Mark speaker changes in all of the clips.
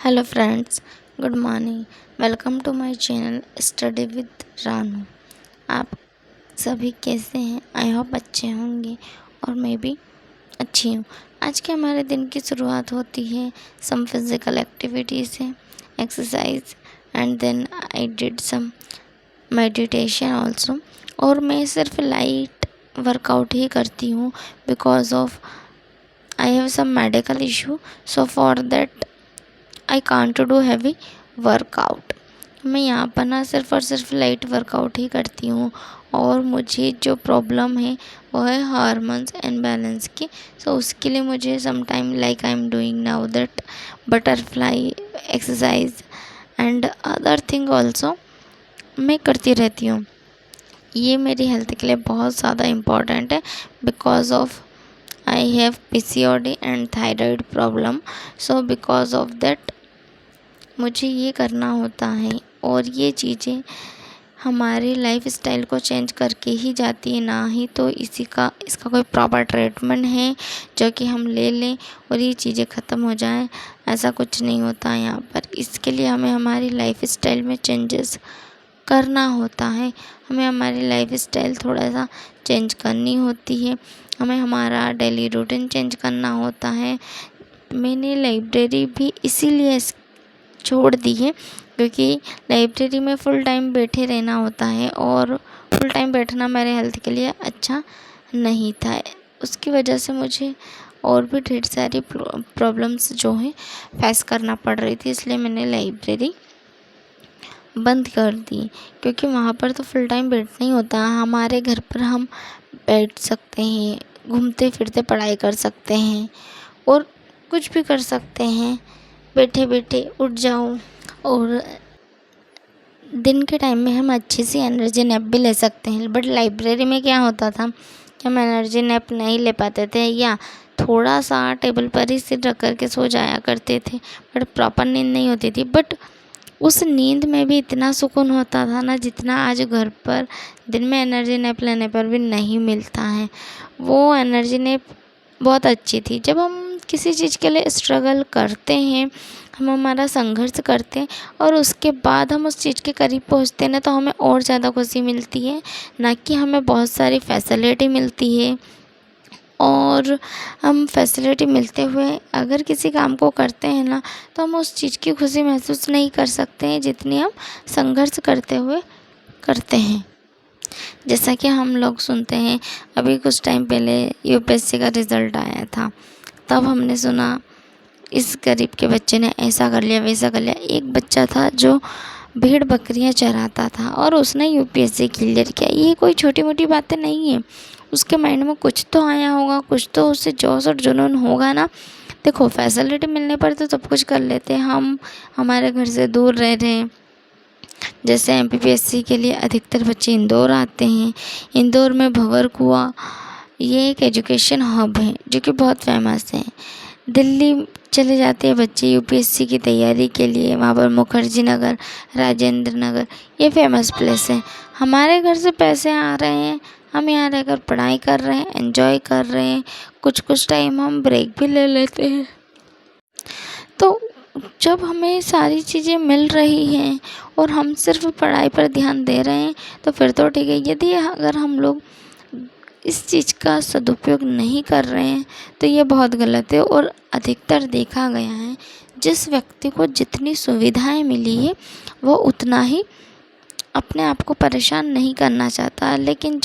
Speaker 1: Hello friends, good morning. Welcome to my channel study with Ranu. आप सभी कैसे हैं? आई होप अच्छे होंगे और मैं भी अच्छी हूँ। आज के हमारे दिन की शुरुआत होती है सम फिज़िकल एक्टिविटी से, exercise, and then I did some meditation also. और मैं सिर्फ लाइट वर्कआउट ही करती हूँ because of I have some medical issue, so for that I can't do heavy workout. मैं यहाँ पर ना सिर्फ और सिर्फ लाइट वर्कआउट ही करती हूँ और मुझे जो प्रॉब्लम है वो है हार्मोन्स इम्बैलेंस की। सो उसके लिए मुझे some time like I am doing now that butterfly exercise and other thing also मैं करती रहती हूँ। ये मेरी हेल्थ के लिए बहुत ज़्यादा इम्पॉर्टेंट है because of I have PCOD and thyroid problem. So because of that मुझे ये करना होता है और ये चीज़ें हमारे लाइफ स्टाइल को चेंज करके ही जाती है, ना ही तो इसका कोई प्रॉपर ट्रीटमेंट है जो कि हम ले लें और ये चीज़ें ख़त्म हो जाएं। ऐसा कुछ नहीं होता है यहाँ पर। इसके लिए हमें हमारी लाइफ स्टाइल में चेंजेस करना होता है। हमें हमारी लाइफ स्टाइल थोड़ा सा चेंज करनी होती है। हमें हमारा डेली रूटीन चेंज करना होता है। मैंने लाइब्रेरी भी इसीलिए छोड़ दी है क्योंकि लाइब्रेरी में फुल टाइम बैठे रहना होता है और फुल टाइम बैठना मेरे हेल्थ के लिए अच्छा नहीं था। उसकी वजह से मुझे और भी ढेर सारी प्रॉब्लम्स जो हैं फेस करना पड़ रही थी, इसलिए मैंने लाइब्रेरी बंद कर दी। क्योंकि वहाँ पर तो फुल टाइम बैठना ही होता है। हमारे घर पर हम बैठ सकते हैं, घूमते फिरते पढ़ाई कर सकते हैं और कुछ भी कर सकते हैं। बैठे बैठे उठ जाओ और दिन के टाइम में हम अच्छी सी एनर्जी नैप भी ले सकते हैं। बट लाइब्रेरी में क्या होता था कि हम एनर्जी नैप नहीं ले पाते थे या थोड़ा सा टेबल पर ही सिर रख कर के सो जाया करते थे, बट प्रॉपर नींद नहीं होती थी। बट उस नींद में भी इतना सुकून होता था ना जितना आज घर पर दिन में एनर्जी नैप लेने पर भी नहीं मिलता है। वो एनर्जी नैप बहुत अच्छी थी। जब हम किसी चीज़ के लिए स्ट्रगल करते हैं, हम हमारा संघर्ष करते हैं और उसके बाद हम उस चीज़ के करीब पहुंचते हैं ना, तो हमें और ज़्यादा खुशी मिलती है, ना कि हमें बहुत सारी फैसिलिटी मिलती है। और हम फैसिलिटी मिलते हुए अगर किसी काम को करते हैं ना, तो हम उस चीज़ की खुशी महसूस नहीं कर सकते हैं जितनी हम संघर्ष करते हुए करते हैं। जैसा कि हम लोग सुनते हैं, अभी कुछ टाइम पहले UPSC का रिज़ल्ट आया था, तब हमने सुना इस गरीब के बच्चे ने ऐसा कर लिया, वैसा कर लिया। एक बच्चा था जो भेड़ बकरियां चराता था और उसने UPSC क्लियर किया। ये कोई छोटी मोटी बातें नहीं है। उसके माइंड में कुछ तो आया होगा, कुछ तो उससे जोश और जुनून होगा ना। देखो, फैसिलिटी मिलने पर तो सब कुछ कर लेते हैं। हम हमारे घर से दूर रह रहे हैं, जैसे MPPSC के लिए अधिकतर बच्चे इंदौर आते हैं। इंदौर में भंवर कुआं ये एक एजुकेशन हब है जो कि बहुत फेमस है। दिल्ली चले जाते हैं बच्चे UPSC की तैयारी के लिए, वहाँ पर मुखर्जी नगर, राजेंद्र नगर ये फेमस प्लेस है। हमारे घर से पैसे आ रहे हैं, हम यहाँ रहकर पढ़ाई कर रहे हैं, एंजॉय कर रहे हैं, कुछ टाइम हम ब्रेक भी ले लेते हैं। तो जब हमें सारी चीज़ें मिल रही हैं और हम सिर्फ पढ़ाई पर ध्यान दे रहे हैं तो फिर तो ठीक है। यदि अगर हम लोग इस चीज़ का सदुपयोग नहीं कर रहे हैं तो ये बहुत गलत है। और अधिकतर देखा गया है, जिस व्यक्ति को जितनी सुविधाएं मिली है वो उतना ही अपने आप को परेशान नहीं करना चाहता। लेकिन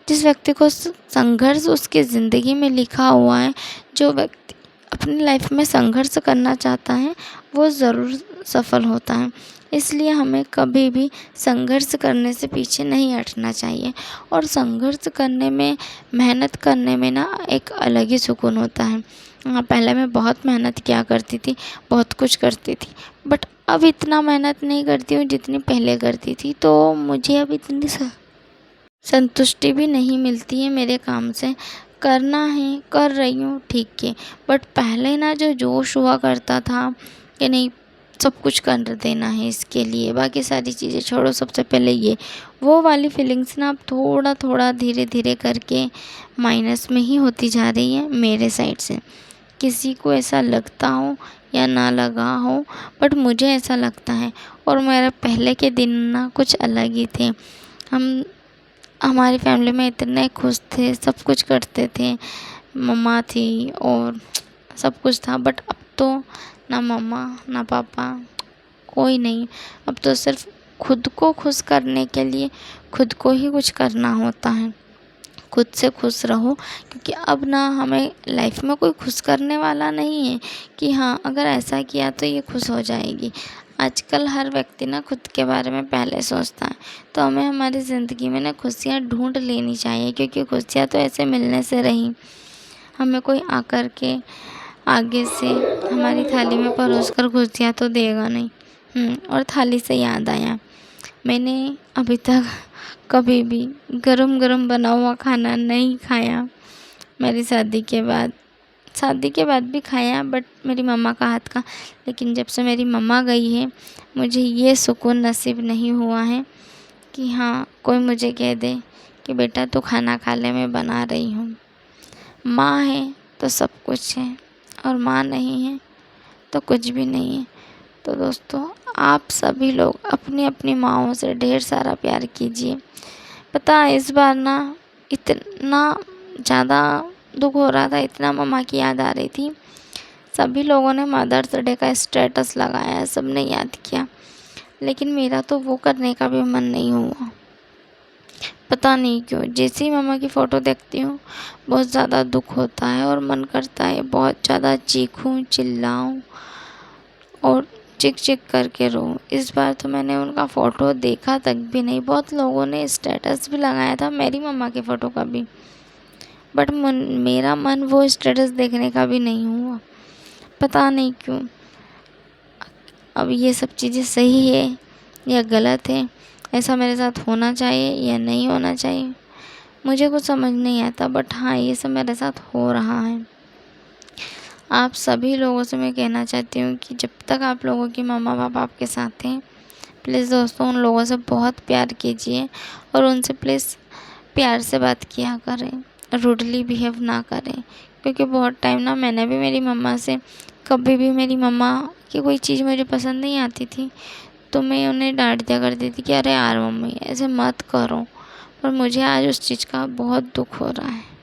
Speaker 1: जिस व्यक्ति को संघर्ष उसकी ज़िंदगी में लिखा हुआ है, जो व्यक्ति अपनी लाइफ में संघर्ष करना चाहता है, वो ज़रूर सफल होता है। इसलिए हमें कभी भी संघर्ष करने से पीछे नहीं हटना चाहिए। और संघर्ष करने में, मेहनत करने में ना एक अलग ही सुकून होता है। पहले मैं बहुत मेहनत किया करती थी, बहुत कुछ करती थी, बट अब इतना मेहनत नहीं करती हूँ जितनी पहले करती थी। तो मुझे अब इतनी संतुष्टि भी नहीं मिलती है मेरे काम से। करना है, कर रही हूँ, ठीक है, बट पहले ना जो जोश हुआ करता था कि नहीं सब कुछ कर देना है इसके लिए, बाकी सारी चीज़ें छोड़ो, सबसे पहले ये, वो वाली फीलिंग्स ना अब थोड़ा थोड़ा धीरे धीरे करके माइनस में ही होती जा रही है मेरे साइड से। किसी को ऐसा लगता हो या ना लगा हो, बट मुझे ऐसा लगता है। और मेरे पहले के दिन ना कुछ अलग ही थे। हम हमारी फैमिली में इतने खुश थे, सब कुछ करते थे, मम्मा थी और सब कुछ था। बट अब तो ना मम्मा ना पापा, कोई नहीं। अब तो सिर्फ खुद को खुश करने के लिए खुद को ही कुछ करना होता है। खुद से खुश रहो, क्योंकि अब ना हमें लाइफ में कोई खुश करने वाला नहीं है कि हाँ अगर ऐसा किया तो ये खुश हो जाएगी। आजकल हर व्यक्ति ना खुद के बारे में पहले सोचता है। तो हमें हमारी ज़िंदगी में ना खुशियाँ ढूंढ लेनी चाहिए, क्योंकि खुशियाँ तो ऐसे मिलने से रही, हमें कोई आकर के आगे से हमारी थाली में परोस कर खुशियाँ तो देगा नहीं। और थाली से याद आया, मैंने अभी तक कभी भी गरम गरम बना हुआ खाना नहीं खाया। मेरी शादी के बाद भी खाया, बट मेरी मम्मा का हाथ का। लेकिन जब से मेरी मम्मा गई है, मुझे ये सुकून नसीब नहीं हुआ है कि हाँ कोई मुझे कह दे कि बेटा तू खाना खा ले, मैं बना रही हूँ। माँ है तो सब कुछ है, और माँ नहीं है तो कुछ भी नहीं है। तो दोस्तों, आप सभी लोग अपनी अपनी माँओं से ढेर सारा प्यार कीजिए। पता है इस बार ना इतना ज़्यादा दुख हो रहा था, इतना मम्मा की याद आ रही थी। सभी लोगों ने मदर्स डे का स्टेटस लगाया, सबने याद किया, लेकिन मेरा तो वो करने का भी मन नहीं हुआ। पता नहीं क्यों, जैसे ही मम्मा की फ़ोटो देखती हूँ बहुत ज़्यादा दुख होता है और मन करता है बहुत ज़्यादा चीखूं, चिल्लाऊं और चिक चिक करके रोऊं। इस बार तो मैंने उनका फ़ोटो देखा तक भी नहीं। बहुत लोगों ने स्टेटस भी लगाया था मेरी मम्मा के फ़ोटो का भी, बट मेरा मन वो स्टेटस देखने का भी नहीं हुआ। पता नहीं क्यों। अब ये सब चीज़ें सही है या गलत है, ऐसा मेरे साथ होना चाहिए या नहीं होना चाहिए, मुझे कुछ समझ नहीं आता। बट हाँ, ये सब मेरे साथ हो रहा है। आप सभी लोगों से मैं कहना चाहती हूँ कि जब तक आप लोगों की मम्मा पापा आपके साथ हैं, प्लीज़ दोस्तों उन लोगों से बहुत प्यार कीजिए और उनसे प्लीज़ प्यार से बात किया करें, रूडली बिहेव ना करें। क्योंकि बहुत टाइम ना मैंने भी मेरी मम्मा से, कभी भी मेरी मम्मा की कोई चीज़ मुझे पसंद नहीं आती थी तो मैं उन्हें डांट दिया करती थी कि अरे यार मम्मी ऐसे मत करो। पर मुझे आज उस चीज़ का बहुत दुख हो रहा है।